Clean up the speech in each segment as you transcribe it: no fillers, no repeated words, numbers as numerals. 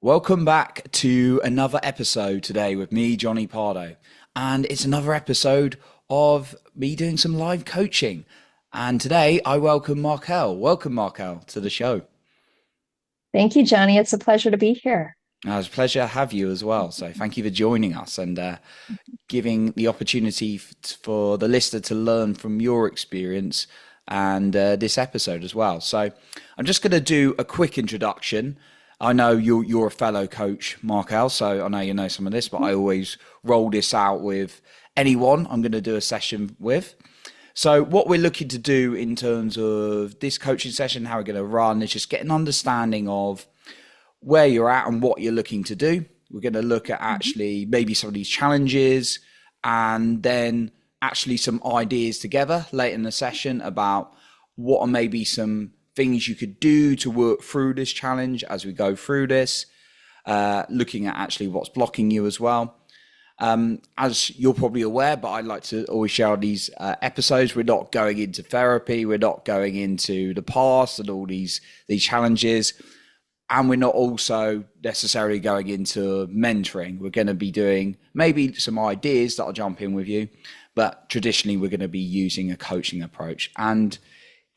Welcome back to another episode today with me, Johnny Pardo. And it's another episode of me doing some live coaching. And today I welcome Markel. Welcome, Markel, to the show. Thank you, Johnny. It's a pleasure to be here. It's a pleasure to have you as well. So thank you for joining us and giving the opportunity for the listener to learn from your experience and this episode as well. So I'm just going to do a quick introduction. I know you're a fellow coach, Markel, so I know you know some of this, but I always roll this out with anyone I'm going to do a session with. So what we're looking to do in terms of this coaching session, how we're going to run, is just get an understanding of where you're at and what you're looking to do. We're going to look at actually maybe some of these challenges and then actually some ideas together later in the session about what are maybe some things you could do to work through this challenge as we go through this, looking at actually what's blocking you as well. As you're probably aware, but I'd like to always share these episodes. We're not going into therapy. We're not going into the past and all these challenges. And we're not also necessarily going into mentoring. We're going to be doing maybe some ideas that I'll jump in with you, but traditionally we're going to be using a coaching approach. And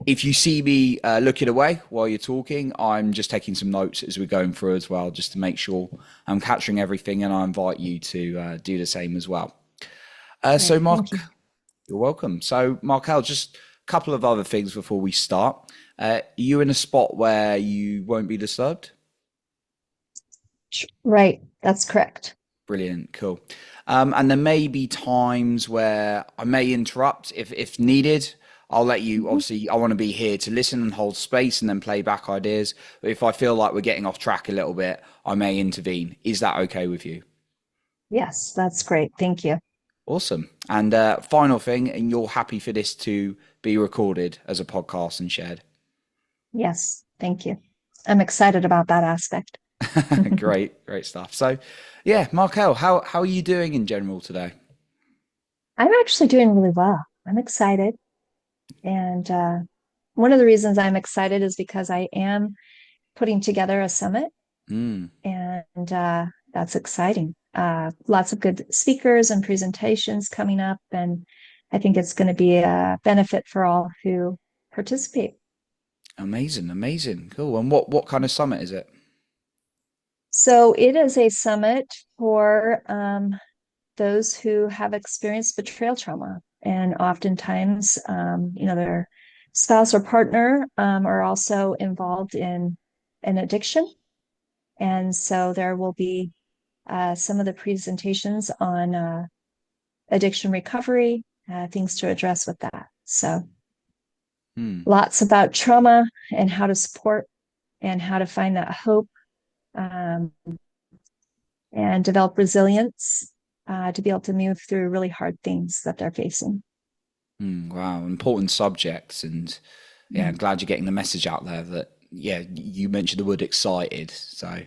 if you see me looking away while you're talking, I'm just taking some notes as we're going through as well, just to make sure I'm capturing everything, and I invite you to do the same as well. So Great. Mark, Thank you. you're welcome. So Markel, just a couple of other things before we start. Are you in a spot where you won't be disturbed? Right. That's correct. Brilliant, cool. And there may be times where I may interrupt if needed. I'll let you, Mhm. obviously, I want to be here to listen and hold space and then play back ideas. But if I feel like we're getting off track a little bit, I may intervene. Is that okay with you? Yes, that's great. Thank you. Awesome. And final thing, and you're happy for this to be recorded as a podcast and shared? Yes, thank you. I'm excited about that aspect. Great stuff. So, yeah, Markel, how are you doing in general today? I'm actually doing really well. I'm excited. And one of the reasons I'm excited is because I am putting together a summit, Mm. and that's exciting. Lots of good speakers and presentations coming up, and I think it's going to be a benefit for all who participate. Amazing, cool. And what kind of summit is it? So it is a summit for those who have experienced betrayal trauma. And oftentimes, their spouse or partner are also involved in an addiction. And so there will be some of the presentations on addiction recovery, things to address with that. So Hmm. lots about trauma and how to support and how to find that hope, um, and develop resilience to be able to move through really hard things that they're facing. Wow, important subjects, and yeah, I'm Mm. glad you're getting the message out there. That yeah, you mentioned the word excited, so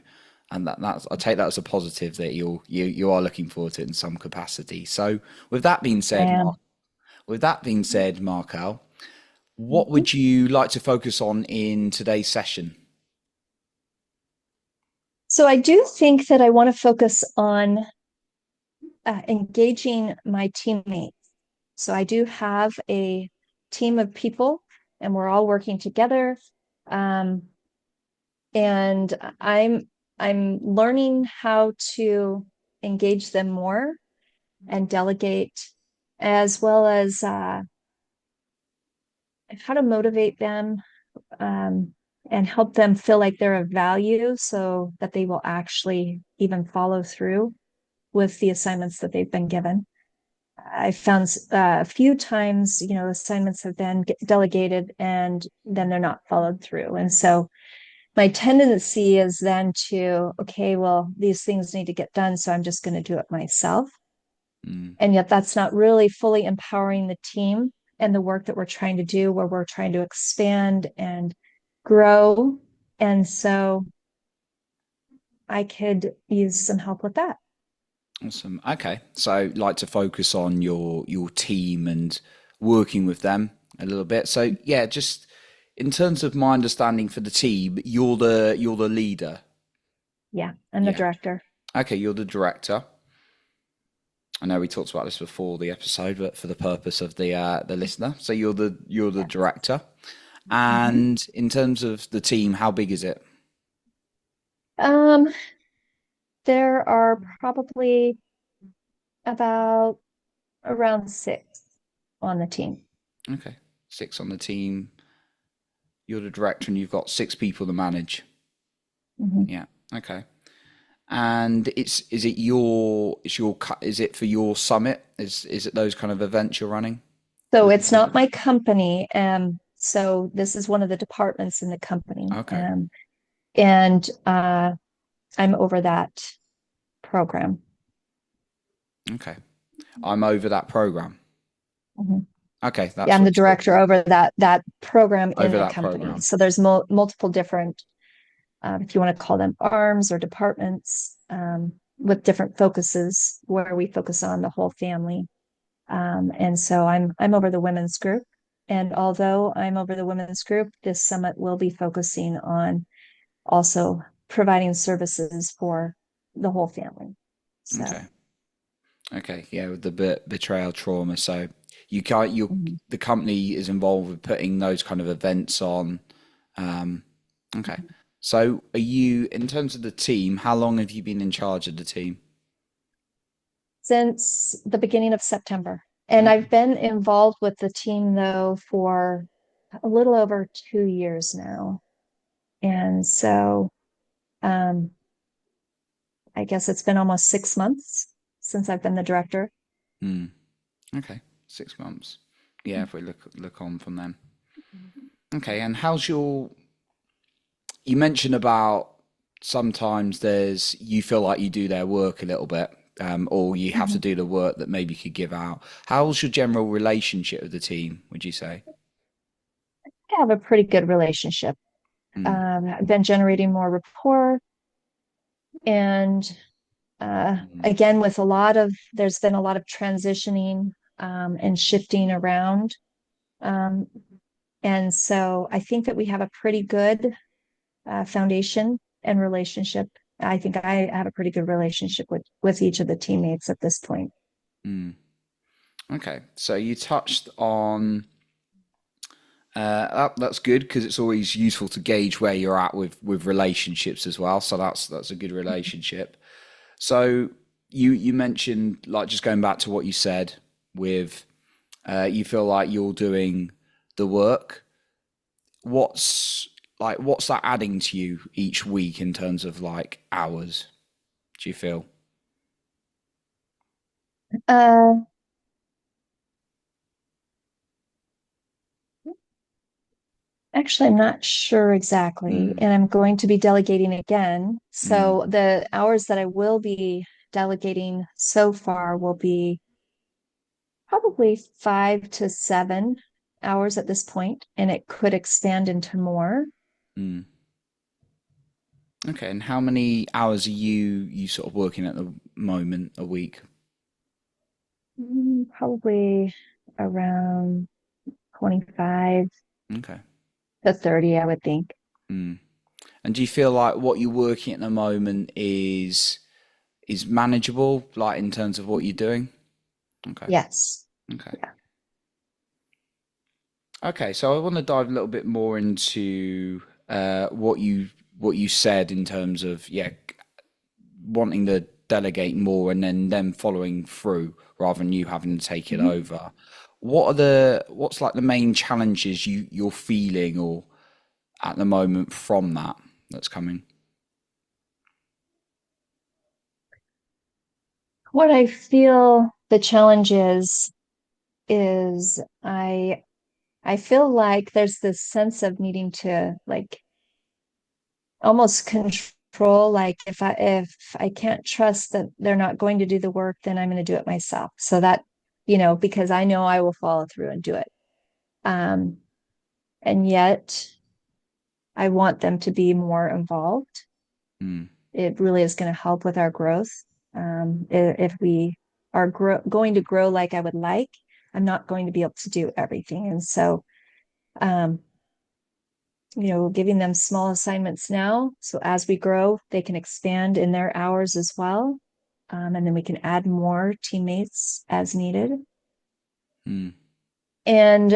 and that's I take that as a positive that you are looking forward to it in some capacity. So with that being I said, am. Markel, what Mhm. would you like to focus on in today's session? So I do think that I want to focus on engaging my teammates. So I do have a team of people, and we're all working together. Um, and I'm learning how to engage them more and delegate, as well as how to motivate them, um, and help them feel like they're of value so that they will actually even follow through with the assignments that they've been given. I found a few times, assignments have been delegated and then they're not followed through. And so my tendency is then to, okay, well, these things need to get done, so I'm just going to do it myself. Mm, And yet that's not really fully empowering the team and the work that we're trying to do, where we're trying to expand and grow. And so I could use some help with that. awesome. Okay, so like to focus on your team and working with them a little bit. So yeah, just in terms of my understanding for the team, you're the leader. Yeah, I'm the Yeah. director. Okay, you're the director. I know we talked about this before the episode, but for the purpose of the listener, so you're the Yes. director. Mhm. And in terms of the team, how big is it? Um, there are probably about around six on the team. Okay, six on the team. You're the director, and you've got six people to manage. Mhm. Yeah. Okay. And is it your is it for your summit? Is it those kind of events you're running for So the it's people? not my company. So this is one of the departments in the company. Okay. And I'm over that program. Okay. I'm over that program. Mhm. Okay, Yeah, that's I'm what the it's called. director over that program in Over the that company. program. So there's multiple different, if you want to call them arms or departments, with different focuses where we focus on the whole family. And so I'm over the women's group. And although I'm over the women's group, this summit will be focusing on also providing services for the whole family. So Okay. Okay. Yeah, with the betrayal trauma. So you can't you mhm. the company is involved with putting those kind of events on. Um, okay. So are you in terms of the team? How long have you been in charge of the team? Since the beginning of September. And Okay. I've been involved with the team though for a little over 2 years now. And so I guess it's been almost 6 months since I've been the director. Hmm. Okay. 6 months. Yeah, if we look on from then. Okay, and how's your you mentioned about sometimes there's you feel like you do their work a little bit, or you have to Mhm. do the work that maybe you could give out. How's your general relationship with the team, would you say? I have a pretty good relationship. Mm, I've been generating more rapport and mm, again with there's been a lot of transitioning and shifting around. Um, and so I think that we have a pretty good foundation and relationship. I think I have a pretty good relationship with each of the teammates at this point. mm. Okay, so you touched on that's good because it's always useful to gauge where you're at with relationships as well. So that's a good relationship. So you mentioned like just going back to what you said with you feel like you're doing the work. What's that adding to you each week in terms of like hours? Do you feel? Uh, Actually, I'm not sure exactly, Mm, and I'm going to be delegating again. mm, So the hours that I will be delegating so far will be probably 5 to 7 hours at this point, and it could expand into more. mm. Okay, and how many hours are you sort of working at the moment a week? Probably around 25 Okay. to 30, I would think. Mm. And do you feel like what you're working at the moment is manageable, like in terms of what you're doing? Okay. Yes. Okay. Yeah. Okay, so I want to dive a little bit more into what you said in terms of wanting to delegate more and then them following through rather than you having to take it Mhm. over. What's like the main challenges you're feeling or at the moment from that's coming? What I feel the challenge is I feel like there's this sense of needing to like almost control, like if I can't trust that they're not going to do the work, then I'm going to do it myself. So that, because I know I will follow through and do it. Um, and yet I want them to be more involved. Mm, It really is going to help with our growth. If we are going to grow like I would like, I'm not going to be able to do everything. And so, um, giving them small assignments now. So as we grow, they can expand in their hours as well. And then we can add more teammates as needed. Mm. And,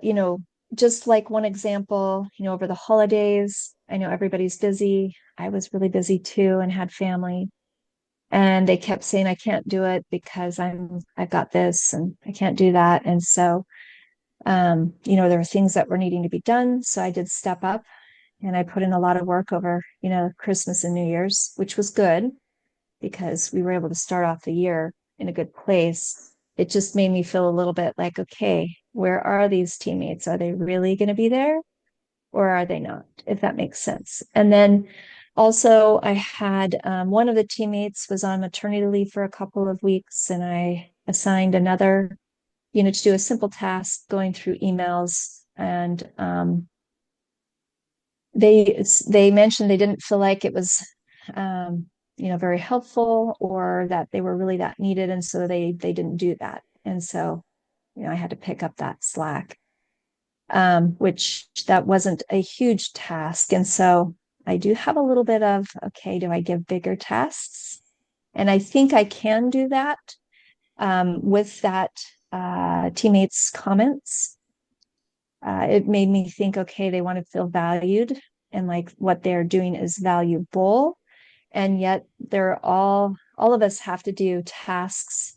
you know, just like one example, over the holidays, I know everybody's busy. I was really busy too and had family. And they kept saying, I can't do it because I've got this and I can't do that. And so, there were things that were needing to be done. So I did step up and I put in a lot of work over, Christmas and New Year's, which was good because we were able to start off the year in a good place. It just made me feel a little bit like, okay, where are these teammates? Are they really going to be there or are they not? If that makes sense. And then also, I had one of the teammates was on maternity leave for a couple of weeks, and I assigned another, to do a simple task going through emails. And they mentioned they didn't feel like it was very helpful or that they were really that needed, and so they didn't do that. And so I had to pick up that slack, which that wasn't a huge task. And so I do have a little bit of, okay, do I give bigger tasks? And I think I can do that with that teammates comments. It made me think, okay, they want to feel valued and like what they're doing is valuable. And yet they're all of us have to do tasks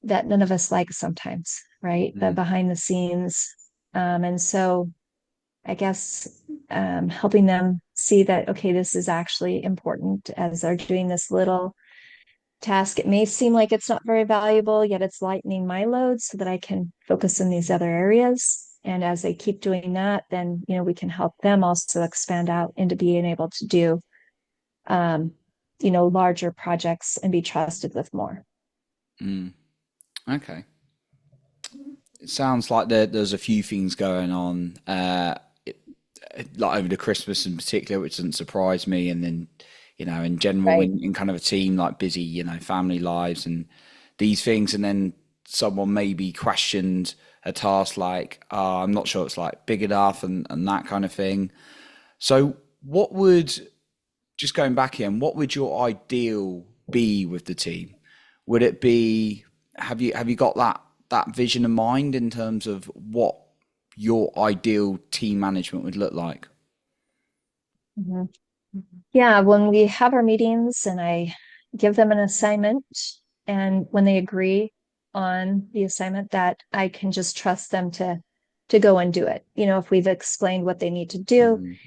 that none of us like sometimes, right? The Mm. behind the scenes. And so I guess helping them see that, okay, this is actually important as they're doing this little task. It may seem like it's not very valuable, yet it's lightening my load so that I can focus in these other areas. And as they keep doing that, then, we can help them also expand out into being able to do, um, larger projects and be trusted with more. Mm. Okay. It sounds like there's a few things going on, like over the Christmas in particular, which doesn't surprise me. And then, in general, Right. in kind of a team like busy, family lives and these things. And then someone maybe questioned a task like, oh, I'm not sure it's like big enough and that kind of thing. So, what would, just going back again, what would your ideal be with the team? Would it be, have you got that vision in mind in terms of what your ideal team management would look like? Mhm. Yeah, when we have our meetings and I give them an assignment, and when they agree on the assignment, that I can just trust them to go and do it. If we've explained what they need to do, Mm,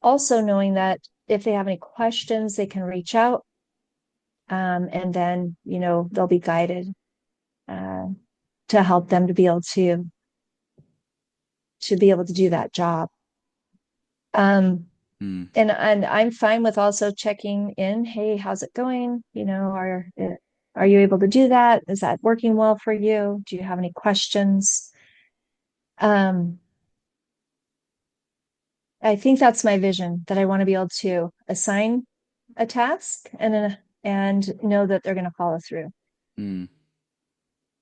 also knowing that if they have any questions, they can reach out, and then they'll be guided uh, to help them to be able to do that job. Um, mm, and I'm fine with also checking in. Hey, how's it going? Are you able to do that? Is that working well for you? Do you have any questions? Um, I think that's my vision, that I want to be able to assign a task and know that they're going to follow through. mm,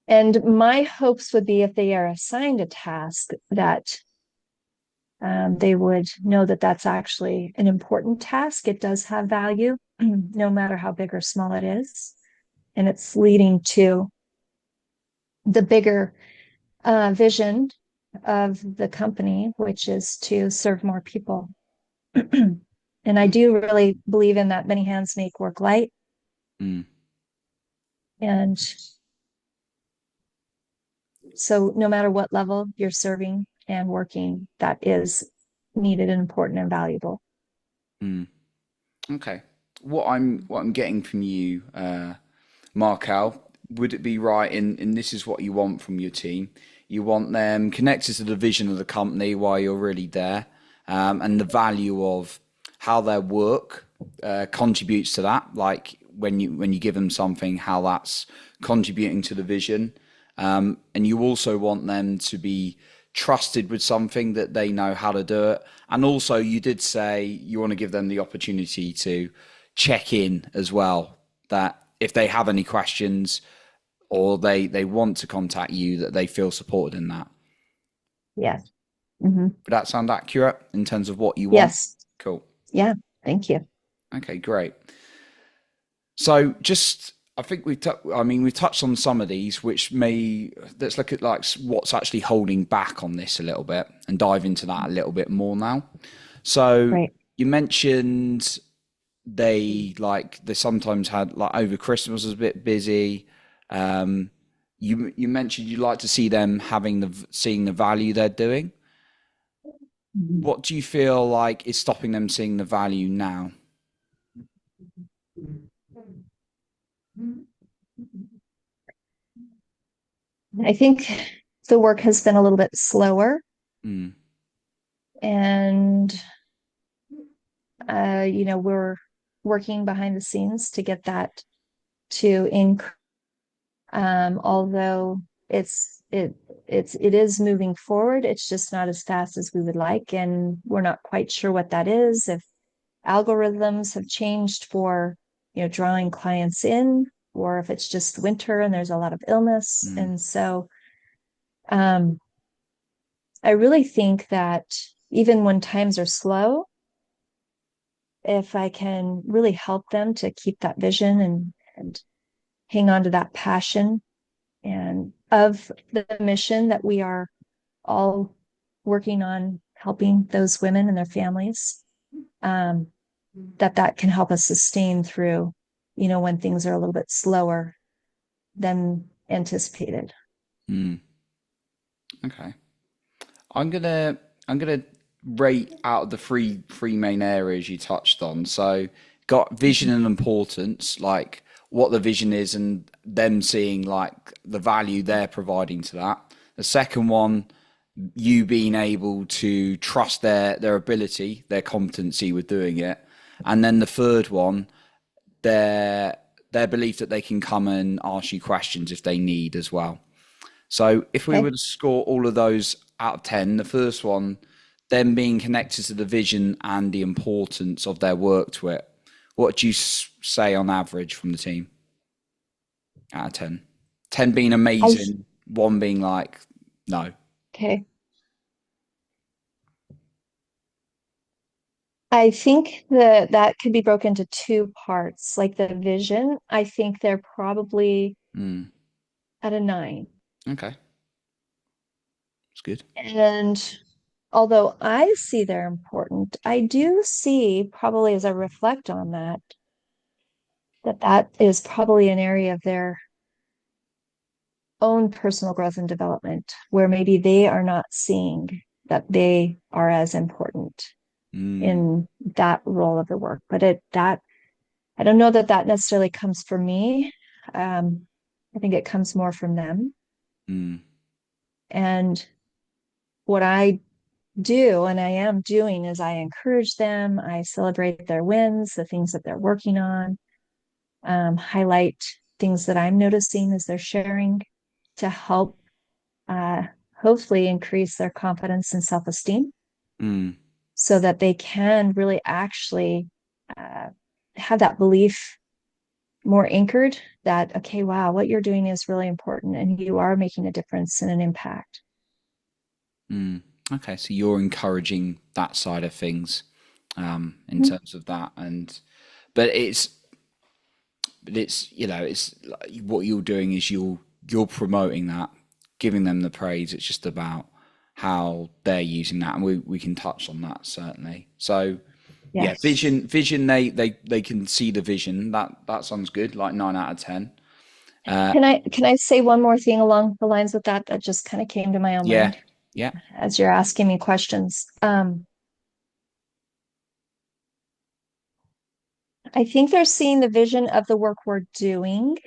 And my hopes would be if they are assigned a task that they would know that that's actually an important task. It does have value, no matter how big or small it is. And it's leading to the bigger vision of the company, which is to serve more people. And I do really believe in that many hands make work light. mm, And so, no matter what level you're serving and working, that is needed and important and valuable. mm. Okay. What I'm getting from you, Markel, would it be right in this is what you want from your team? You want them connected to the vision of the company while you're really there, and the value of how their work contributes to that. Like when you give them something, how that's contributing to the vision, and you also want them to be trusted with something that they know how to do it. And also, you did say you want to give them the opportunity to check in as well. That if they have any questions or they want to contact you, that they feel supported in that. Yes. Hmm. Would that sound accurate in terms of what you want? Yes. Cool. Yeah. Thank you. Okay, great. So just I think I mean we've touched on some of these, which may let's look at like what's actually holding back on this a little bit and dive into that a little bit more now. So Right. you mentioned they sometimes had like over Christmas was a bit busy. Um, you mentioned you like to see them seeing the value they're doing. What do you feel like is stopping them seeing the value now? I think the work has been a little bit slower, Mm, and we're working behind the scenes to get that to increase. Although it's it it is moving forward, it's just not as fast as we would like, and we're not quite sure what that is. If algorithms have changed for drawing clients in, or if it's just winter and there's a lot of illness, mm, and so um, I really think that even when times are slow, if I can really help them to keep that vision and hang on to that passion and of the mission that we are all working on helping those women and their families, um, that can help us sustain through, when things are a little bit slower than anticipated. mm. Okay. I'm gonna I'm gonna rate out of the three main areas you touched on. So got vision and importance, like what the vision is and them seeing like the value they're providing to that. The second one, you being able to trust their ability, their competency with doing it. And then the third one, their their belief that they can come and ask you questions if they need as well. So if we Okay. were to score all of those out of 10, the first one, them being connected to the vision and the importance of their work to it, what do you say on average from the team out of 10? 10 being I amazing, one being like, no. okay. I think that could be broken into two parts. Like the vision, I think they're probably Mm, at a 9. okay, it's good. And although I see they're important, I do see, probably as I reflect on that is probably an area of their own personal growth and development where maybe they are not seeing that they are as important Mm, in that role of the work. But that I don't know that that necessarily comes from me. Um, I think it comes more from them. mm, And what I do, and I am doing, is I encourage them, I celebrate their wins, the things that they're working on, highlight things that I'm noticing as they're sharing to help uh, hopefully increase their confidence and self esteem mm, so that they can really actually uh, have that belief more anchored that, okay, wow, what you're doing is really important and you are making a difference and an impact. mm. Okay, so you're encouraging that side of things in Mhm. terms of that, and but it's it's like what you're doing is you're promoting that, giving them the praise. It's just about how they're using that, and we can touch on that certainly. So yeah, Yes. vision they can see the vision. That sounds good, like 9 out of 10. Can I say one more thing along the lines with that just kind of came to my own Yeah, mind yeah. as you're asking me questions? I think they're seeing the vision of the work we're doing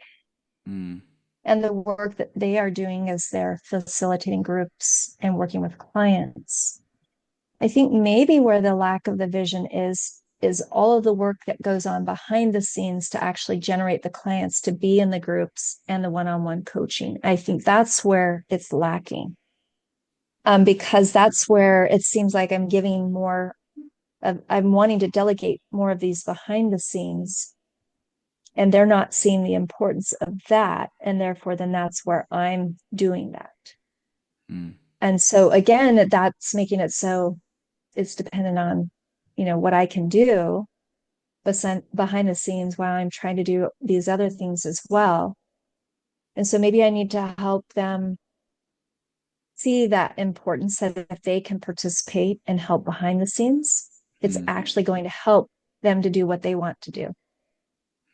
Mm, and the work that they are doing as they're facilitating groups and working with clients. I think maybe where the lack of the vision is all of the work that goes on behind the scenes to actually generate the clients to be in the groups and the one-on-one coaching. I think that's where it's lacking. Because that's where it seems like I'm giving more I'm wanting to delegate more of these behind the scenes and they're not seeing the importance of that. And therefore, then that's where I'm doing that. mm. And so again, that's making it so it's dependent on, what I can do, but behind the scenes while I'm trying to do these other things as well. And so maybe I need to help them see that importance that if they can participate and help behind the scenes, it's Mm, actually going to help them to do what they want to do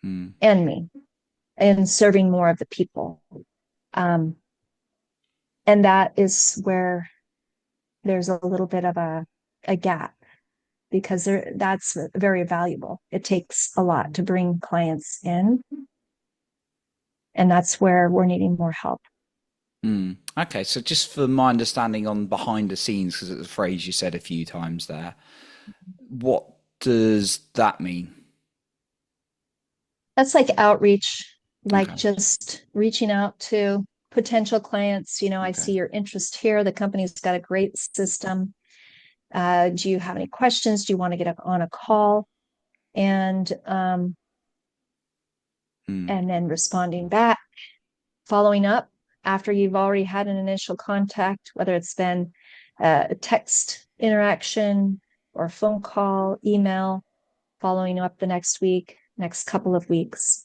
mm, and me and serving more of the people. Um, and that is where there's a little bit of a gap because that's very valuable. It takes a lot to bring clients in, and that's where we're needing more help. mm. Okay, so just for my understanding on behind the scenes, because it's a phrase you said a few times there, what does that mean? That's like outreach, like Okay, just reaching out to potential clients. I okay. see your interest here. The company's got a great system. Do you have any questions? Do you want to get on a call? And Mm, and then responding back, following up after you've already had an initial contact, whether it's been a text interaction or a phone call, email, following up the next week, next couple of weeks.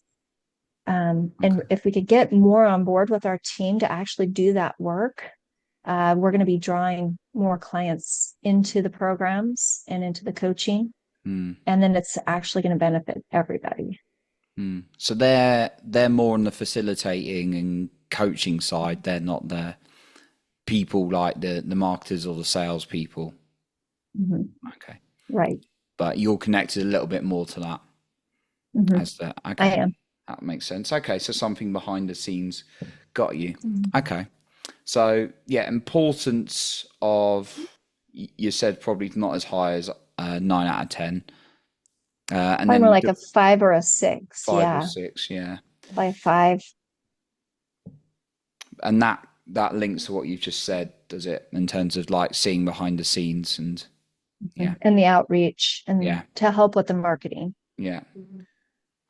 And okay. if we could get more on board with our team to actually do that work, we're going to be drawing more clients into the programs and into the coaching. Mm, And then it's actually going to benefit everybody. mm. So they're more on the facilitating and coaching side. They're not the people like the marketers or the sales people. Mm-hmm. Okay, Right. but you're connected a little bit more to that Mm-hmm. as the I okay. am. That makes sense. Okay, so something behind the scenes got you. Mm-hmm. Okay. So yeah, importance of you said probably not as high as 9 out of 10, and Probably more then like a 5 or a 6. Yeah.5 or 6, yeah, By 5. and that links to what you've just said, does it? In terms of like seeing behind the scenes and yeah, And the outreach and yeah, to help with the marketing. yeah.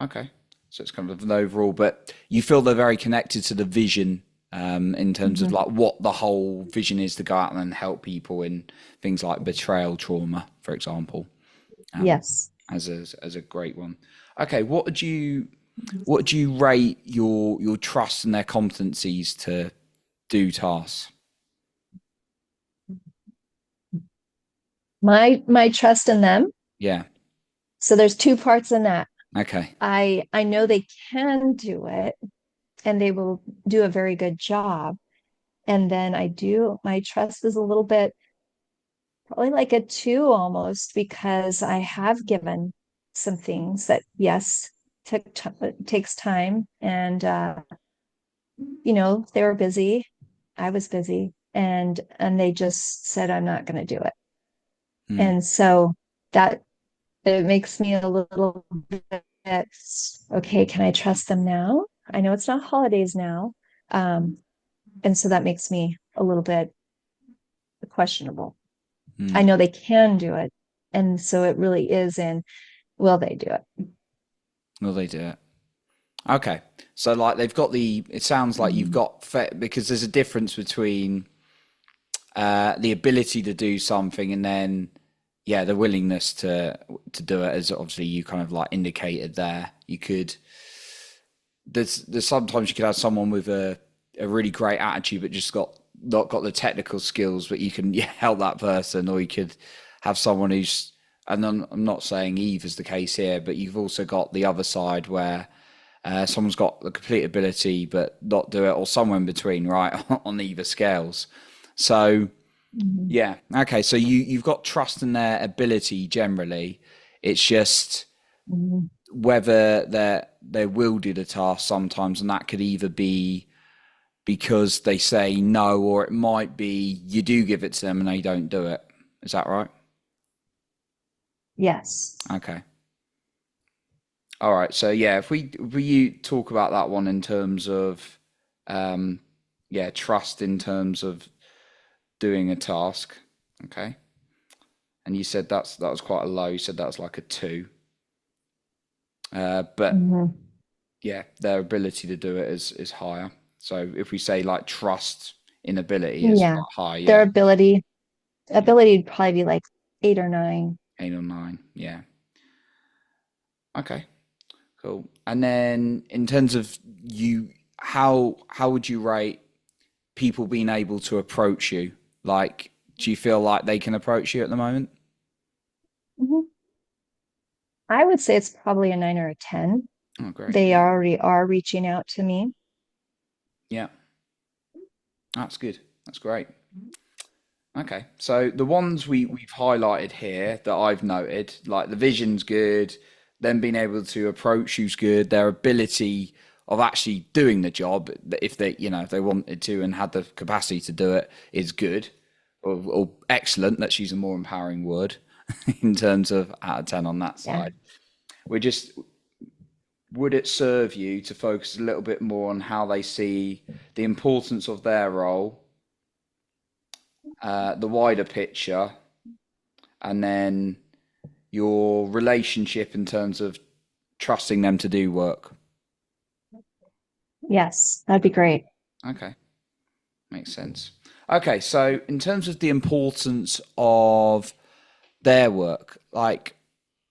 Okay, so it's kind of an overall, but you feel they're very connected to the vision. In terms of Mm-hmm. like what the whole vision is to go out and help people in things like betrayal trauma, for example. um, Yes. as a great one. Okay, what do you rate your trust and their competencies to do tasks? My trust in them. Yeah. So there's two parts in that. Okay. I know they can do it and they will do a very good job. And then my trust is a little bit probably like a 2 almost because I have given some things that yes, takes time and they were busy. I was busy and they just said I'm not going to do it. Hmm. And so that it makes me a little bit okay, can I trust them now? I know it's not holidays now. Um, and so that makes me a little bit questionable. Hmm. I know they can do it. And so it really is in will they do it? Will they do it? Okay. So like they've got the. It sounds like you've Mm-hmm. got because there's a difference between the ability to do something and then yeah the willingness to do it, as obviously you kind of like indicated there. You could there's sometimes you could have someone with a really great attitude but just not got the technical skills, but you can yeah, help that person, or you could have someone who's and I'm not saying Eve is the case here, but you've also got the other side where someone's got the complete ability but not do it, or somewhere in between, right, on either scales. So Mm-hmm. yeah, okay. So you've got trust in their ability generally. It's just Mm-hmm. whether they will do the task sometimes, and that could either be because they say no, or it might be you do give it to them and they don't do it. Is that right? Yes. Okay. All right. So yeah, if we talk about that one in terms of um yeah, trust in terms of doing a task. Okay. And you said that was quite a low. You said that was like a 2. But Mm-hmm. yeah, their ability to do it is higher. So if we say like trust inability is Yeah. quite high. Their Yeah. Yeah. ability would probably be like 8 or 9. 8 or 9. Yeah. Okay. Cool. And then in terms of you, how would you rate people being able to approach you? Like, do you feel like they can approach you at the moment? Mhm. I would say it's probably a 9 or a 10. Oh, great. They already are reaching out to me. Yeah, that's good. That's great. Okay, so the ones we've highlighted here that I've noted, like the vision's good, them being able to approach you's good, their ability of actually doing the job, if they, if they wanted to and had the capacity to do it, is good, or excellent. Let's use a more empowering word in terms of out of 10 on that Yeah. side. We're just, would it serve you to focus a little bit more on how they see the importance of their role, the wider picture, and then your relationship in terms of trusting them to do work? Yes, that'd be great. Okay, makes sense. Okay, so in terms of the importance of their work, like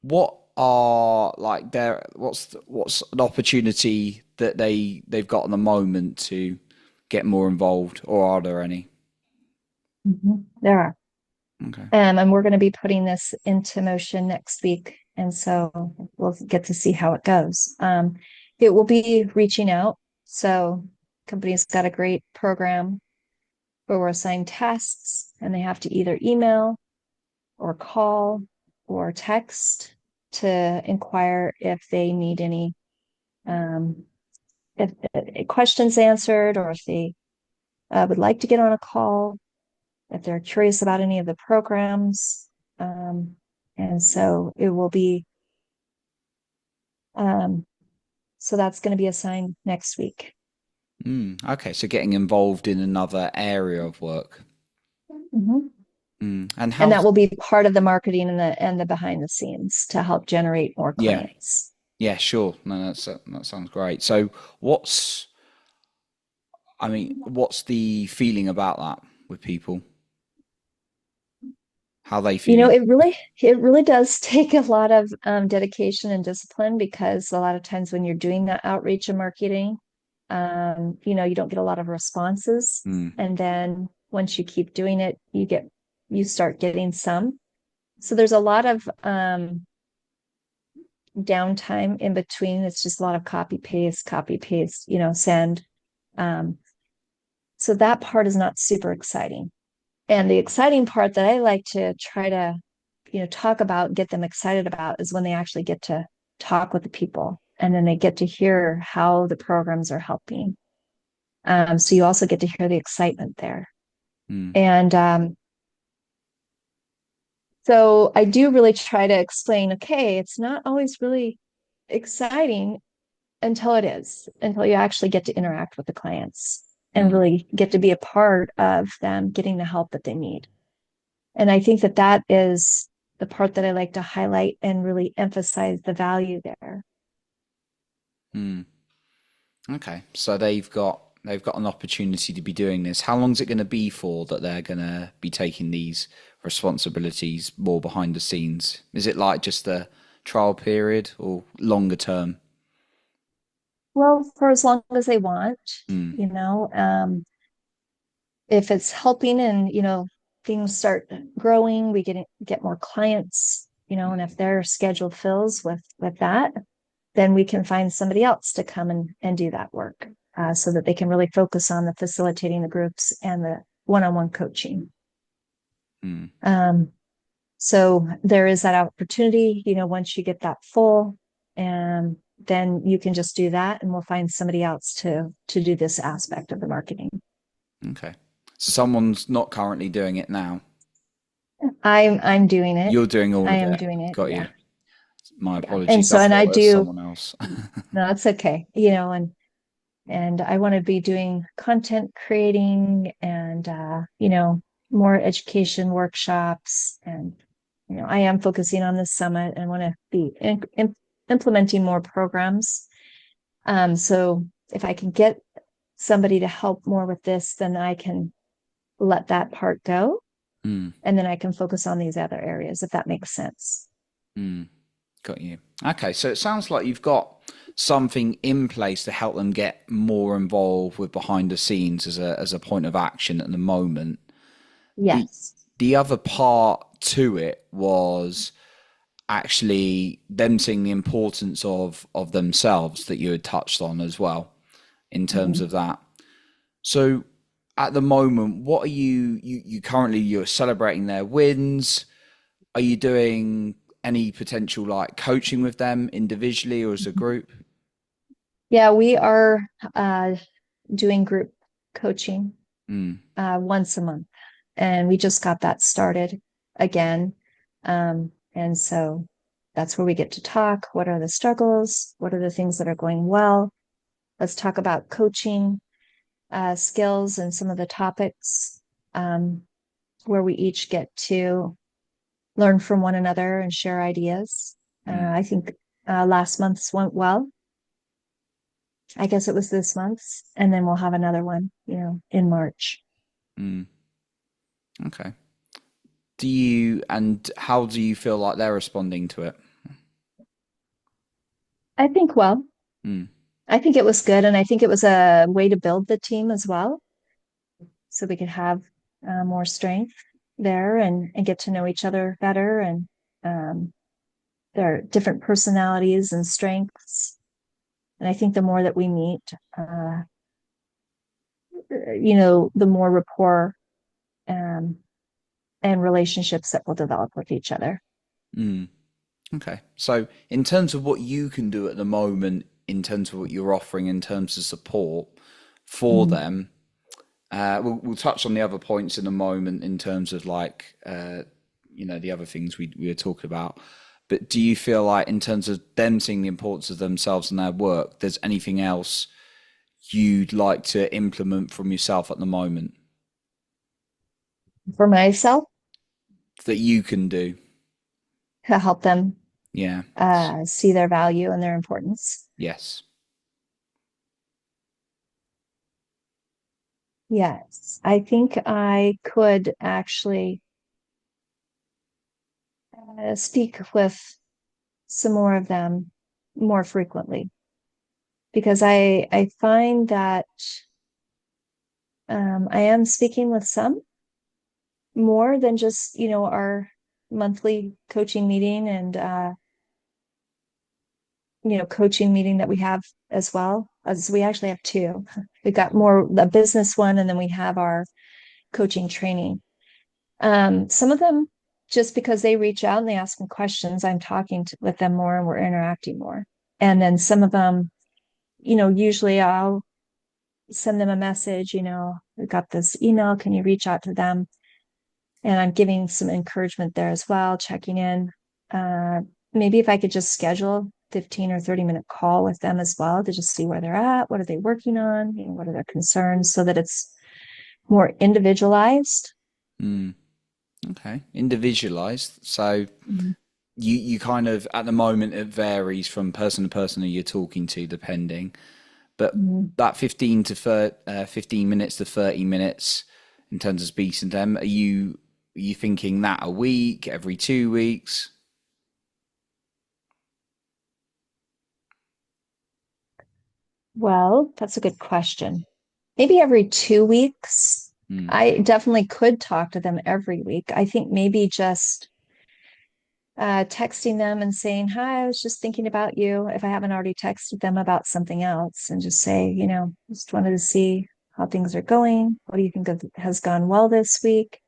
what are like their what's an opportunity that they've got at the moment to get more involved, or are there any? There are. Okay. And we're going to be putting this into motion next week. And so we'll get to see how it goes. It will be reaching out. So company's got a great program where we're assigned tasks and they have to either email or call or text to inquire if they need any um, if questions answered, or if they would like to get on a call, if they're curious about any of the programs. Um, and so it will be, um, so that's going to be assigned next week. Okay, so getting involved in another area of work. Mhm. And And how? that will be part of the marketing and the behind the scenes to help generate more Yeah, clients. yeah, sure. No, that sounds great. So, what's what's the feeling about that with people? How they You know, feeling? it really does take a lot of dedication and discipline, because a lot of times when you're doing that outreach and marketing, you don't get a lot of responses. Mm, And then once you keep doing it, you start getting some. So there's a lot of downtime in between. It's just a lot of copy paste, send. Um, so that part is not super exciting. And the exciting part that I like to try to, talk about, get them excited about, is when they actually get to talk with the people and then they get to hear how the programs are helping. So you also get to hear the excitement there. mm, And so I do really try to explain, okay, it's not always really exciting until it is, until you actually get to interact with the clients and mm, really get to be a part of them getting the help that they need. And I think that that is the part that I like to highlight and really emphasize the value there. mm. Okay, so they've got an opportunity to be doing this. How long is it going to be for that they're going to be taking these responsibilities more behind the scenes? Is it like just a trial period or longer term? Well, for as long as they want, Mm, you know, if it's helping and, things start growing, we get more clients, and if their schedule fills with that, then we can find somebody else to come and do that work, so that they can really focus on the facilitating the groups and the one-on-one coaching. mm. Um, so there is that opportunity, once you get that full, and then you can just do that, and we'll find somebody else to do this aspect of the marketing. Okay. So someone's not currently doing it now. I'm doing it. You're doing all I of am it. doing it. Got you. Yeah. My Yeah. And apologies. I so, and I thought it was do, someone else. no, it's okay. And I want to be doing content creating and, more education workshops. And, I am focusing on the summit and want to be implementing more programs. So if I can get somebody to help more with this, then I can let that part go. Mm, And then I can focus on these other areas, if that makes sense. mm. Got you. Okay, so it sounds like you've got something in place to help them get more involved with behind the scenes as a point of action at the moment. The Yes. the other part to it was actually them seeing the importance of themselves that you had touched on as well in terms Mhm. of that. So at the moment, what are you currently you're celebrating their wins? Are you doing any potential like coaching with them individually or as a group? Yeah, we are doing group coaching Mm, once a month, and we just got that started again. And so that's where we get to talk. What are the struggles? What are the things that are going well? Let's talk about coaching skills and some of the topics um, where we each get to learn from one another and share ideas. mm, I think last month's went well. I guess it was this month's, and then we'll have another one, in March. mm. Okay. Do you and how do you feel like they're responding to it? I think, well, Mm, I think it was good. And I think it was a way to build the team as well. So we could have more strength there and get to know each other better. And um, there are different personalities and strengths. And I think the more that we meet, the more rapport um, and relationships that we'll develop with each other. mm. Okay. So in terms of what you can do at the moment, in terms of what you're offering in terms of support for Mhm. them, we'll touch on the other points in a moment in terms of like the other things we were talking about. But do you feel like in terms of them seeing the importance of themselves and their work, there's anything else you'd like to implement from yourself at the moment For myself, that you can do? to help them Yeah. see their value and their importance. Yes. Yes, I think I could actually speak with some more of them more frequently because I find that I am speaking with some more than just our monthly coaching meeting and coaching meeting that we have as well as we actually have two. We've got more the business one, and then we have our coaching training. Some of them, just because they reach out and they ask me questions, I'm talking with them more and we're interacting more. And then some of them, usually I'll send them a message, we got this email, can you reach out to them? And I'm giving some encouragement there as well, checking in. Uh, Maybe if I could just schedule 15 or 30-minute call with them as well to just see where they're at, what are they working on, what are their concerns, so that it's more individualized. Mm. Okay. Individualized. So Mm-hmm. you kind of at the moment it varies from person to person who you're talking to depending, but that 15 minutes to 30 minutes in terms of speaking to them, are you thinking that a week, every 2 weeks? Well, that's a good question. Maybe every 2 weeks. Mm, I definitely could talk to them every week. I think maybe just texting them and saying, "Hi, I was just thinking about you," if I haven't already texted them about something else, and just say, just wanted to see how things are going. What do you think has gone well this week?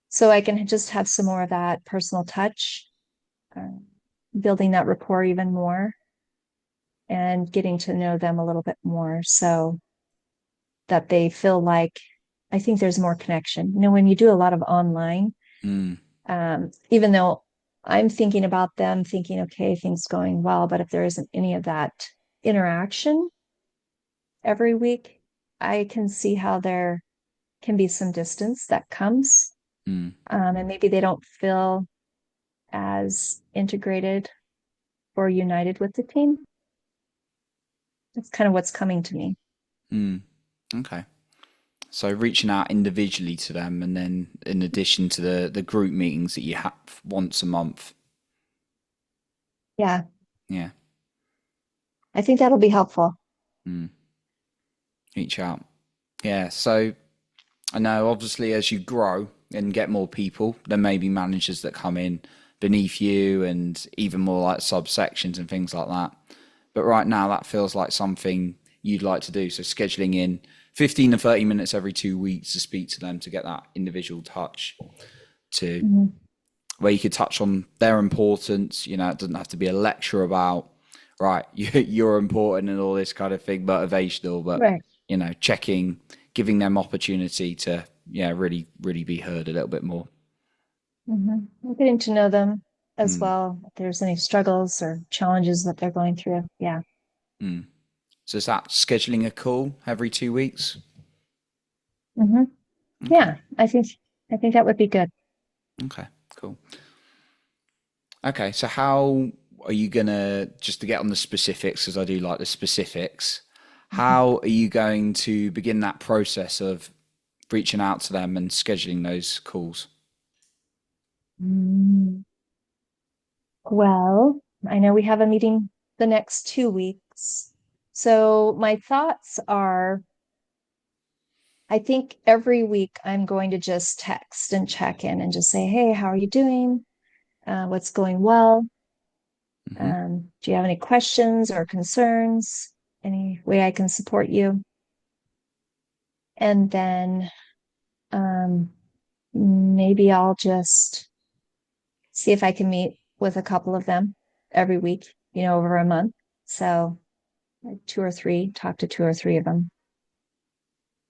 So I can just have some more of that personal touch, uh, building that rapport even more and getting to know them a little bit more. So that they feel like I think there's more connection. When you do a lot of online, mm, even though I'm thinking about them, thinking, okay, things going well, but if there isn't any of that interaction every week, I can see how there can be some distance that comes. mm, And maybe they don't feel as integrated or united with the team. That's kind of what's coming to me. mm. Okay. So reaching out individually to them, and then in addition to the group meetings that you have once a month. Yeah, Yeah. I think that'll be helpful. Mm. Reach out. Yeah. So I know obviously as you grow and get more people, there may be managers that come in beneath you and even more like subsections and things like that. But right now that feels like something you'd like to do. So scheduling in 15 to 30 minutes every 2 weeks to speak to them to get that individual touch to Mhm. where you could touch on their importance. You know, it doesn't have to be a lecture about, right, you're important and all this kind of thing, motivational, but, Right. you know, checking, giving them opportunity to, yeah, really, really be heard a little bit more. Getting to know them as Mm, well. If there's any struggles or challenges that they're going through. Yeah. mm. So is that scheduling a call every 2 weeks? hmm Okay. Yeah. I think that would be good. Okay. Cool. Okay. So how are you gonna just to get on the specifics, because I do like the specifics. How are you going to begin that process of reaching out to them and scheduling those calls? Mm. Well, I know we have a meeting the next 2 weeks. So my thoughts are, I think every week I'm going to just text and check in and just say, hey, how are you doing? What's going well? Hmm. Do you have any questions or concerns? Any way I can support you? And then maybe I'll just see if I can meet with a couple of them every week, over a month. So like two or three, talk to two or three of them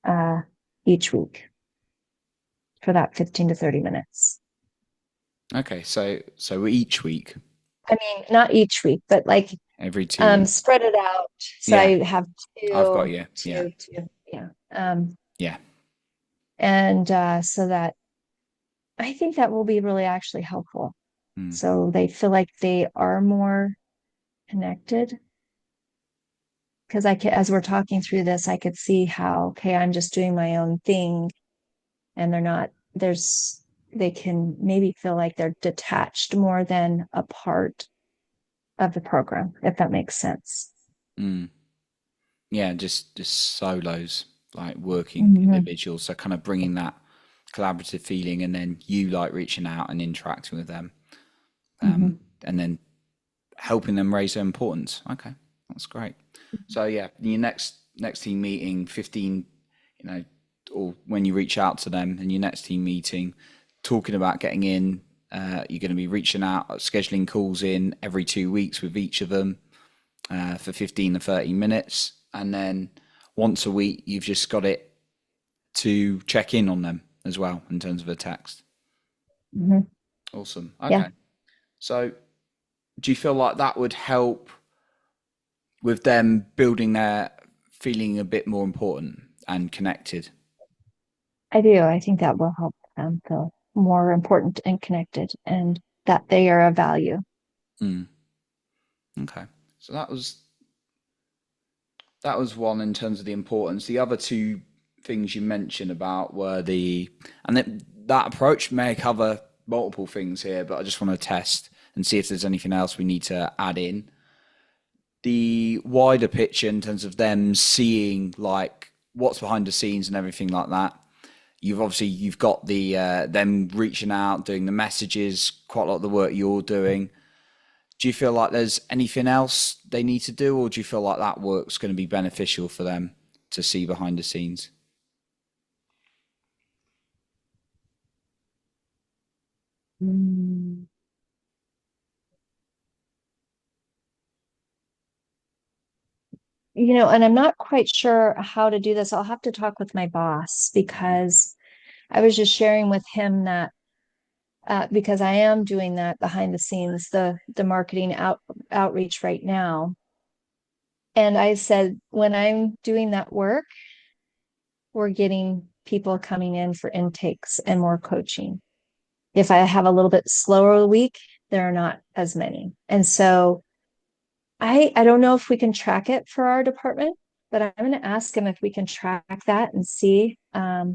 uh, each week for that 15 to 30 minutes. Okay, so each week, I mean, not each week, but like every 2 weeks. spread it out. So Yeah, I have I've got two, you. Yeah, two, two, yeah. yeah. And so that I think that will be really actually helpful. Mm, So they feel like they are more connected because as we're talking through this, I could see how, okay, I'm just doing my own thing and they're not, they can maybe feel like they're detached more than a part of the program, if that makes sense. mm. Yeah, just solos, like working Mm-hmm. individuals. So kind of bringing that collaborative feeling, and then you like reaching out and interacting with them, Mm-hmm. and then helping them raise their importance. Okay, that's great. So yeah, your next team meeting, 15, you know, or when you reach out to them in your next team meeting, talking about getting in. You're going to be reaching out, scheduling calls in every 2 weeks with each of them for 15 to 30 minutes. And then once a week, you've just got it to check in on them as well in terms of a text. Mm-hmm. Awesome. Yeah, Okay. So do you feel like that would help with them building their feeling a bit more important and connected? I do. I think that will help them feel more important and connected and that they are of value. Mm, okay. So that was one in terms of the importance. The other two things you mentioned about were that approach may cover multiple things here, but I just want to test and see if there's anything else we need to add in. The wider picture in terms of them seeing like what's behind the scenes and everything like that. You've got the them reaching out, doing the messages, quite a lot of the work you're doing. Do you feel like there's anything else they need to do, or do you feel like that work's going to be beneficial for them to see behind the scenes? Mm. And I'm not quite sure how to do this. I'll have to talk with my boss because I was just sharing with him that because I am doing that behind the scenes, the marketing outreach right now. And I said, when I'm doing that work, we're getting people coming in for intakes and more coaching. If I have a little bit slower week, there are not as many. And so I don't know if we can track it for our department, but I'm going to ask him if we can track that and see, uh,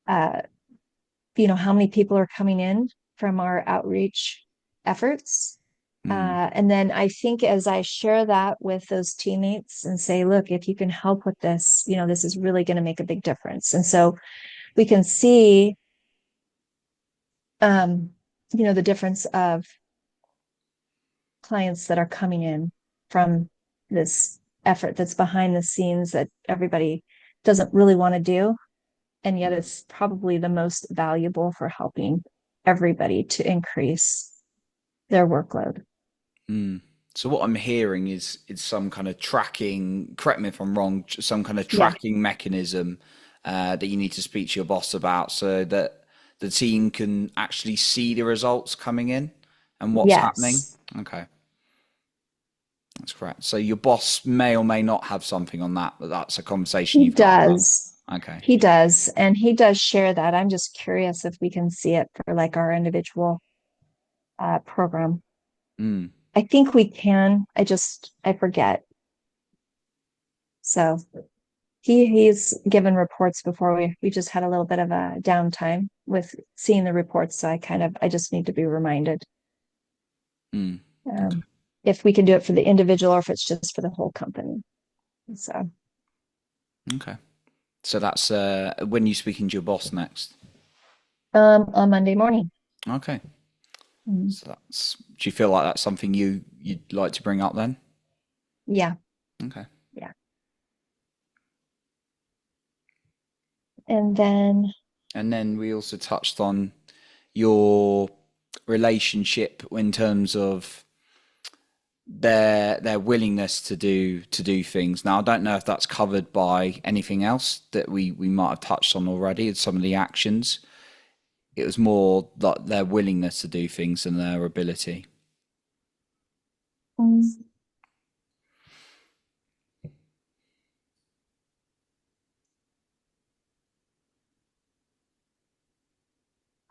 how many people are coming in from our outreach efforts. Mm, And then I think as I share that with those teammates and say, look, if you can help with this, this is really going to make a big difference. And so we can see, um, the difference of clients that are coming in from this effort that's behind the scenes that everybody doesn't really want to do. And yet it's probably the most valuable for helping everybody to increase their workload. mm. So what I'm hearing is some kind of tracking. Correct me if I'm wrong. Some kind of Yeah. tracking mechanism that you need to speak to your boss about, so that the team can actually see the results coming in and what's happening. Yes. Okay, that's correct. So your boss may or may not have something on that, but that's a conversation He you've got to does. have. Okay. He does. And he does share that. I'm just curious if we can see it for like our individual program. Mm, I think we can. I forget. So he's given reports before. We just had a little bit of a downtime with seeing the reports. So I just need to be reminded mm. Okay. um, if we can do it for the individual or if it's just for the whole company. So Okay. So that's when you speaking to your boss next. on Monday morning. Okay. Mhm. So that's. Do you feel like that's something you'd like to bring up then? Yeah. Okay. Yeah. And then And then we also touched on your relationship in terms of their willingness to do things. Now I don't know if that's covered by anything else that we might have touched on already. Some of the actions. It was more like their willingness to do things and their ability.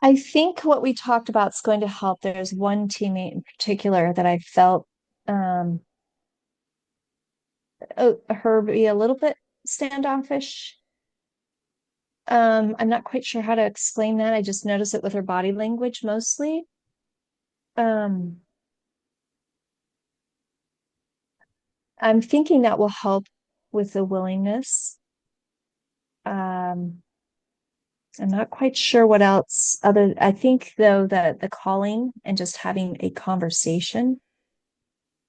I think what we talked about is going to help. There's one teammate in particular that I felt um, her be a little bit standoffish. I'm not quite sure how to explain that. I just noticed it with her body language mostly. Um, I'm thinking that will help with the willingness. Um, I'm not quite sure what else other. I think though that the calling and just having a conversation,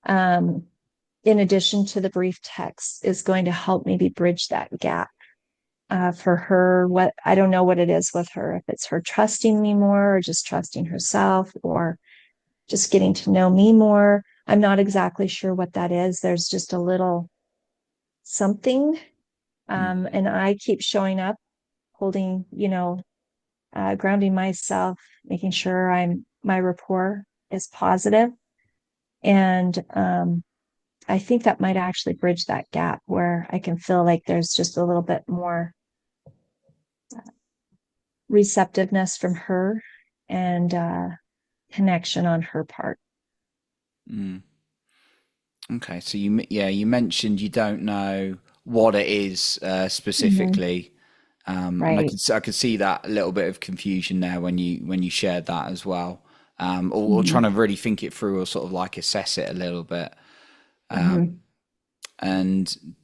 um, in addition to the brief text, is going to help maybe bridge that gap for her. What I don't know what it is with her, if it's her trusting me more or just trusting herself or just getting to know me more. I'm not exactly sure what that is. There's just a little something. Mm, And I keep showing up, holding, grounding myself, making sure my rapport is positive. And I think that might actually bridge that gap where I can feel like there's just a little bit more receptiveness from her and connection on her part. mm. Okay, so you mentioned you don't know what it is Mm-hmm. specifically, and Right. I could see that a little bit of confusion there when you shared that as well, or Mm-hmm. trying to really think it through or sort of like assess it a little bit. Mm-hmm. And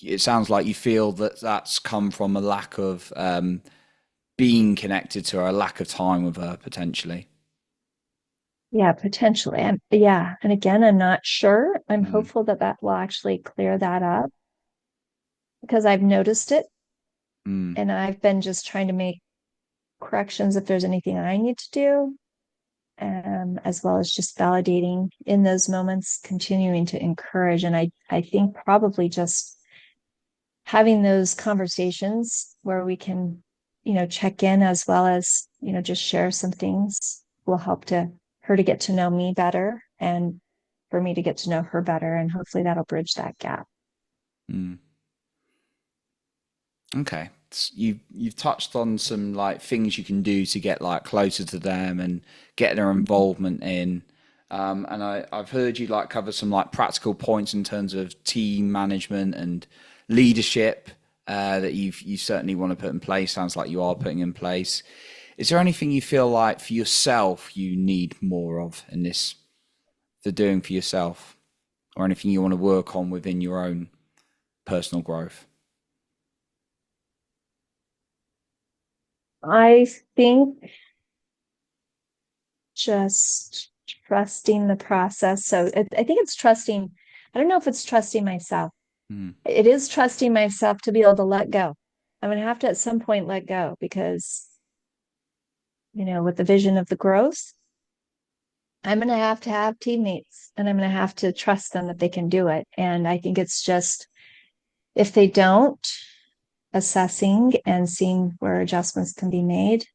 it sounds like you feel that that's come from a lack of being connected to her, a lack of time with her potentially. Yeah, potentially. Yeah. And again, I'm not sure. I'm Mm, hopeful that that will actually clear that up because I've noticed it mm, and I've been just trying to make corrections if there's anything I need to do, as well as just validating in those moments, continuing to encourage. And I think probably just having those conversations where we can, check in as well as, just share some things will help to her to get to know me better and for me to get to know her better. And hopefully that'll bridge that gap. mm. Okay. You've touched on some like things you can do to get like closer to them and get their involvement in. And I've heard you like cover some like practical points in terms of team management and leadership that you certainly want to put in place. Sounds like you are putting in place. Is there anything you feel like for yourself you need more of in this for doing for yourself, or anything you want to work on within your own personal growth? I think just trusting the process. I think it's trusting. I don't know if it's trusting myself. Mm, It is trusting myself to be able to let go. I'm going to have to at some point let go because, with the vision of the growth, I'm going to have teammates and I'm going to have to trust them that they can do it. And I think it's just if they don't, assessing and seeing where adjustments can be made.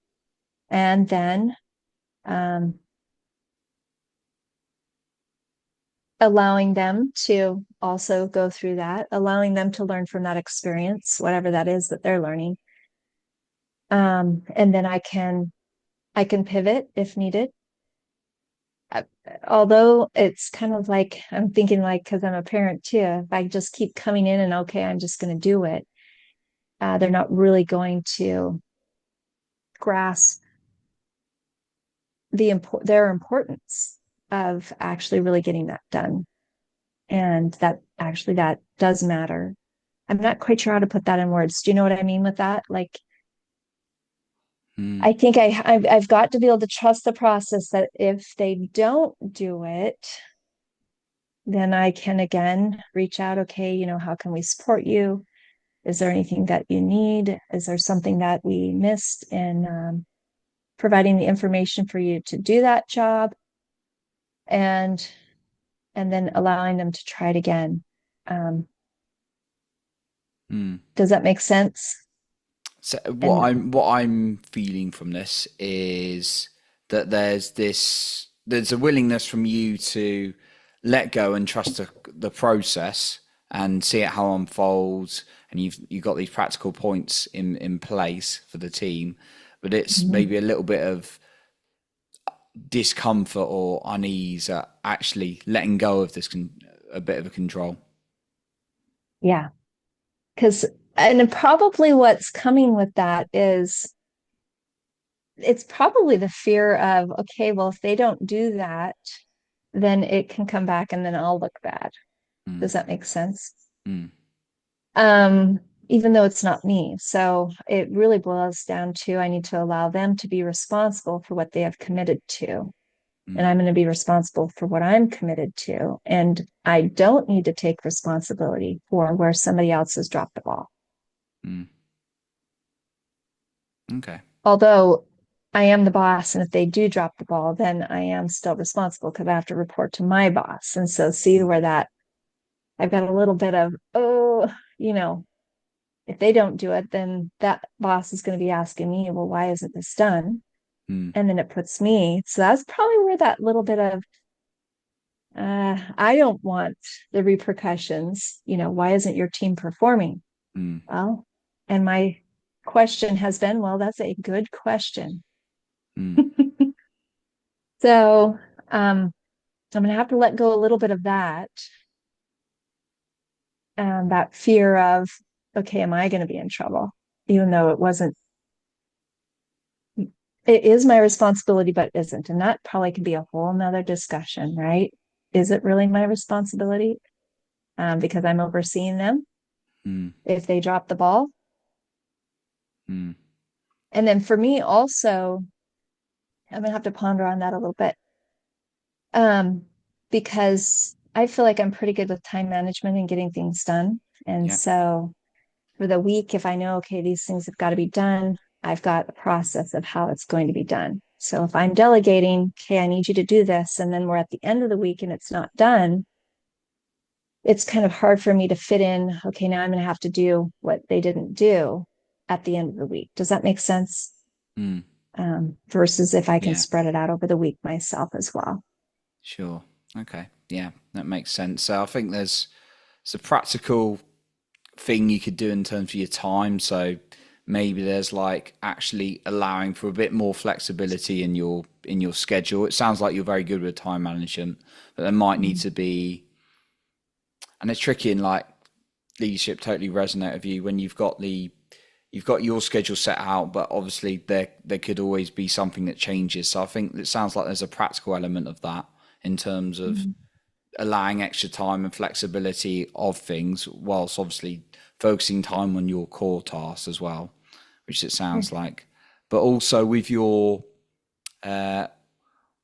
And then um, allowing them to also go through that, allowing them to learn from that experience, whatever that is that they're learning. And then I can pivot if needed. Uh, Although it's kind of like I'm thinking like because I'm a parent too, if I just keep coming in and okay, I'm just going to do it, they're not really going to grasp their importance of actually really getting that done, and that actually that does matter. I'm not quite sure how to put that in words. Do you know what I mean with that? Like, mm, I think I've got to be able to trust the process that if they don't do it, then I can again reach out. Okay, how can we support you? Is there anything that you need? Is there something that we missed in providing the information for you to do that job? And and then allowing them to try it again. Um, mm. does that make sense? So And what I'm feeling from this is that there's a willingness from you to let go and trust the process and see it how it unfolds, and you've got these practical points in place for the team, but it's maybe a little bit of discomfort or unease at actually letting go of a bit of a control. yeah, because and probably what's coming with that is it's probably the fear of, okay, well, if they don't do that, then it can come back and then I'll look bad. Mm, Does that make sense? mm, Um, Even though it's not me. So it really boils down to I need to allow them to be responsible for what they have committed to. And mm, I'm going to be responsible for what I'm committed to. And I don't need to take responsibility for where somebody else has dropped the ball. mm. Okay. Although I am the boss, and if they do drop the ball, then I am still responsible because I have to report to my boss. And so, see Mm, where that I've got a little bit of, oh, if they don't do it, then that boss is going to be asking me, well, why isn't this done? mm, And then it puts me. So that's probably where that little bit of, I don't want the repercussions. Why isn't your team performing? mm, Well, and my question has been, well, that's a good question. mm, So I'm going to have to let go a little bit of that fear of, okay, am I going to be in trouble? Even though it is my responsibility, but isn't. And that probably could be a whole nother discussion, right? Is it really my responsibility? Because I'm overseeing them mm, if they drop the ball. mm. And then for me also, I'm gonna have to ponder on that a little bit. Um, because I feel like I'm pretty good with time management and getting things done. And Yeah. so for the week, if I know, okay, these things have got to be done, I've got a process of how it's going to be done. So if I'm delegating, okay, I need you to do this, and then we're at the end of the week and it's not done, it's kind of hard for me to fit in, okay, now I'm going to have to do what they didn't do at the end of the week. Does that make sense? Mm, Versus if I can yeah. spread it out over the week myself as well. Sure. Okay. Yeah, that makes sense. So I think there's a practical thing you could do in terms of your time. So maybe there's like actually allowing for a bit more flexibility in your schedule. It sounds like you're very good with time management, but there might need Mm. to be, and it's tricky in like leadership totally resonate with you when you've got your schedule set out, but obviously there could always be something that changes. So I think it sounds like there's a practical element of that in terms of Mm. allowing extra time and flexibility of things, whilst obviously focusing time on your core tasks as well, which it sounds like. But also with your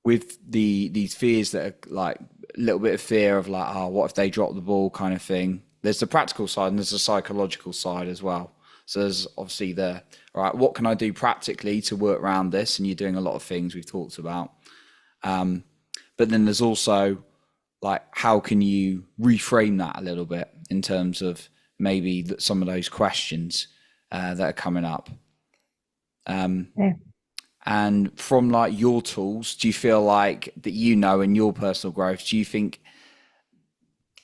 with these fears that are like a little bit of fear of like, oh, what if they drop the ball kind of thing. There's the practical side and there's the psychological side as well. So there's obviously the, all right, what can I do practically to work around this? And you're doing a lot of things we've talked about. But then there's also like, how can you reframe that a little bit in terms of maybe some of those questions that are coming up? Yeah. And from like your tools, do you feel like that, you know, in your personal growth, do you think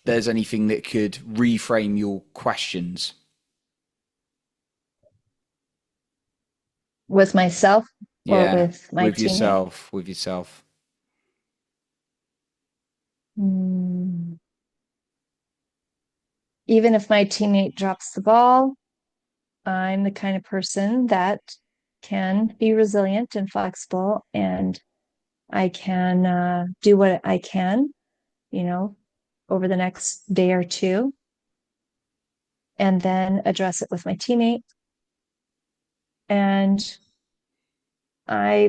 there's anything that could reframe your questions? With myself or Yeah, with my teammate. with yourself. Mm. Even if my teammate drops the ball, I'm the kind of person that can be resilient and flexible, and I can do what I can, you know, over the next day or two, and then address it with my teammate. And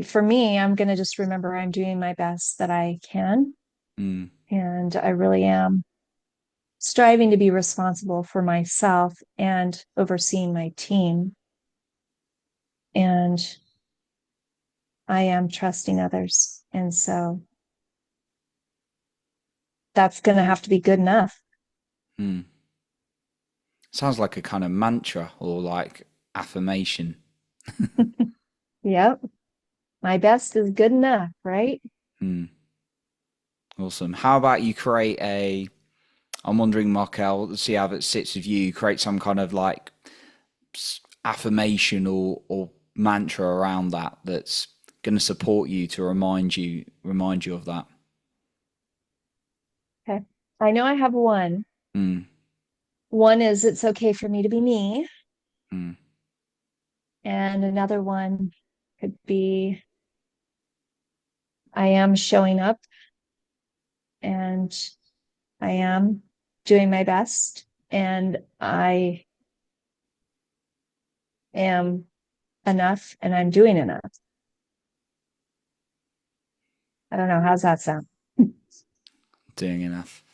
for me, I'm going to just remember I'm doing my best that I can. Mm, And I really am striving to be responsible for myself and overseeing my team. And I am trusting others. And so that's going to have to be good enough. mm. Sounds like a kind of mantra or like affirmation. Yep. My best is good enough, right? Mm, awesome. How about you create a, I'm wondering, Markel, let's see how that sits with you, create some kind of like affirmation or mantra around that that's going to support you to remind you of that. Okay. I know I have one. Mm, One is it's okay for me to be me. mm, And another one could be I am showing up and I am doing my best and I am enough and I'm doing enough. I don't know. How's that sound? doing enough.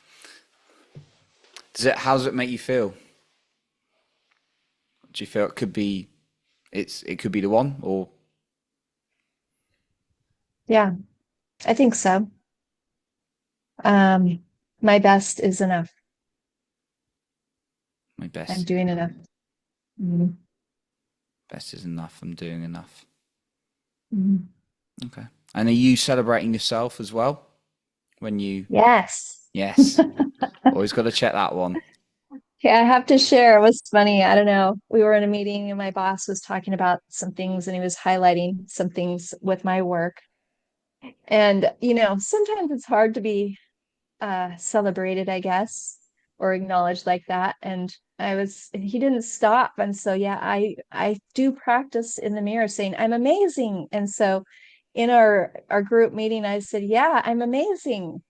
Does it? How does it make you feel? Do you feel it could be? It could be the one, or Yeah, I think so. Um, my best is enough. my I'm best doing enough. Mm-hmm. best is enough. I'm doing enough. Mm-hmm. Okay. And are you celebrating yourself as well when you? Yes. Yes. Always got to check that one. Yeah, I have to share. It was funny. I don't know. We were in a meeting and my boss was talking about some things and he was highlighting some things with my work. And, sometimes it's hard to be celebrated, I guess, or acknowledged like that. And he didn't stop. And so, yeah, I do practice in the mirror saying, I'm amazing. And so in our group meeting, I said, yeah, I'm amazing.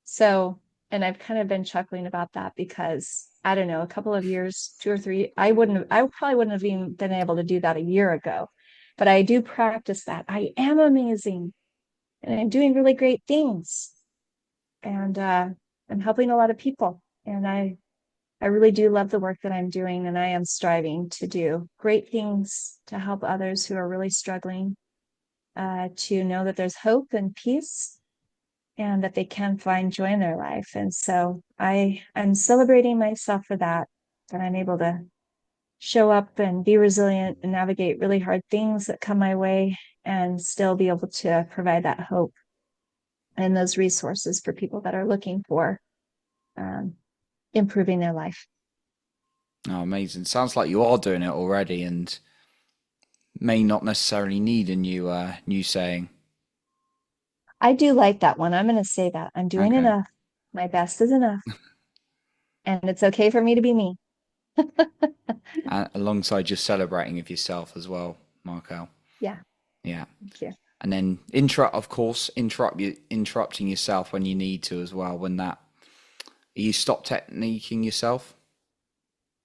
So, and I've kind of been chuckling about that because I don't know, a couple of years, 2 or 3, I probably wouldn't have even been able to do that a year ago. But I do practice that. I am amazing and I'm doing really great things. And I'm helping a lot of people. And I really do love the work that I'm doing. And I am striving to do great things to help others who are really struggling to know that there's hope and peace and that they can find joy in their life. And so I'm celebrating myself for that I'm able to show up and be resilient and navigate really hard things that come my way and still be able to provide that hope and those resources for people that are looking for um, improving their life. Oh, amazing! Sounds like you are doing it already, and may not necessarily need a new saying. I do like that one. I'm going to say that. I'm doing Okay. enough. My best is enough. And it's okay for me to be me. And alongside just celebrating of yourself as well, Markel. Yeah. Yeah. Thank you. And then interrupt, of course, interrupting yourself when you need to as well. When that you stop techniquing yourself.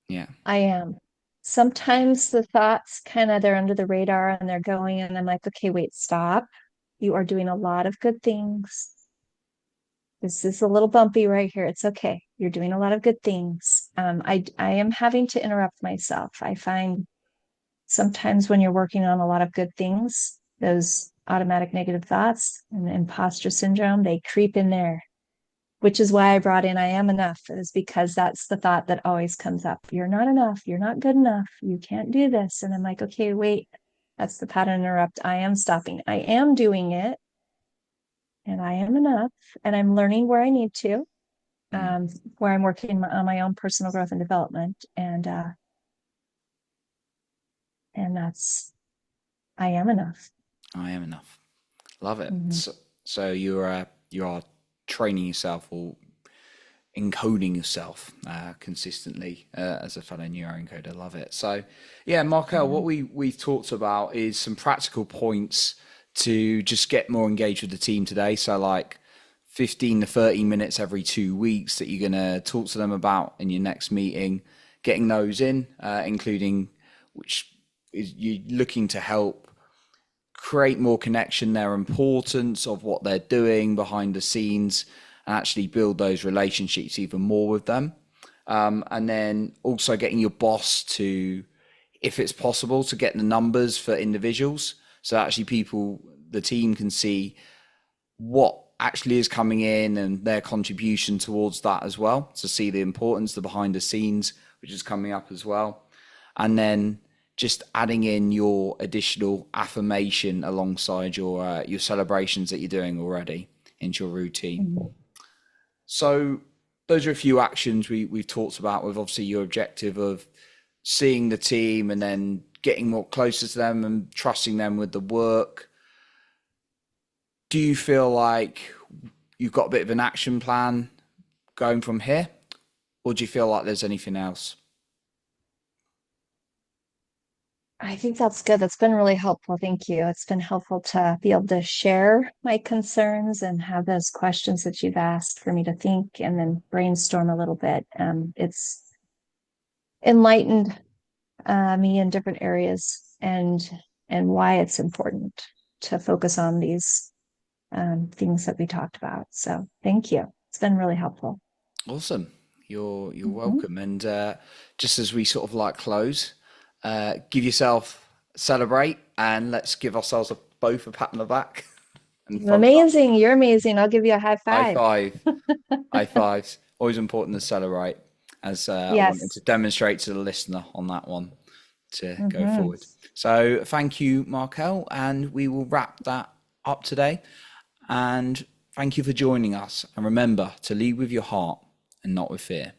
Yeah. I am. Sometimes the thoughts kind of they're under the radar and they're going, and I'm like, okay, wait, stop. You are doing a lot of good things. This is a little bumpy right here. It's okay. You're doing a lot of good things. I am having to interrupt myself. I find sometimes when you're working on a lot of good things, those automatic negative thoughts and imposter syndrome, they creep in there, which is why I brought in I am enough, is because that's the thought that always comes up. You're not enough. You're not good enough. You can't do this. And I'm like, okay, wait, that's the pattern interrupt. I am stopping. I am doing it and I am enough. And I'm learning where I need to, Mm. um, where I'm working on my own personal growth and development. And that's, I am enough. I am enough. Love it. Mm-hmm. So you are training yourself or encoding yourself consistently as a fellow neuroencoder. Love it. So yeah, Markel, Yeah. what we've talked about is some practical points to just get more engaged with the team today. So like 15 to 30 minutes every 2 weeks that you're going to talk to them about in your next meeting, getting those in, including which is you looking to help create more connection, their importance of what they're doing behind the scenes, and actually build those relationships even more with them. And then also getting your boss to, if it's possible, to get the numbers for individuals. So actually people, the team can see what actually is coming in and their contribution towards that as well. To see the importance, the behind the scenes, which is coming up as well. And then just adding in your additional affirmation alongside your celebrations that you're doing already into your routine. Mm-hmm. So those are a few actions we've talked about with obviously your objective of seeing the team and then getting more closer to them and trusting them with the work. Do you feel like you've got a bit of an action plan going from here? Or do you feel like there's anything else? I think that's good. That's been really helpful. Thank you. It's been helpful to be able to share my concerns and have those questions that you've asked for me to think and then brainstorm a little bit. It's enlightened me in different areas and why it's important to focus on these things that we talked about. So thank you. It's been really helpful. Awesome. You're Mhm. welcome. And just as we sort of like close, give yourself celebrate and let's give ourselves both a pat on the back and thumbs up. Amazing. You're amazing. I'll give you a high High five. five. High fives. Always important to celebrate. As I wanted to Yes. demonstrate to the listener on that one to go Hmm. forward. So thank you, Markel, and we will wrap that up today. And thank you for joining us. And remember to lead with your heart and not with fear.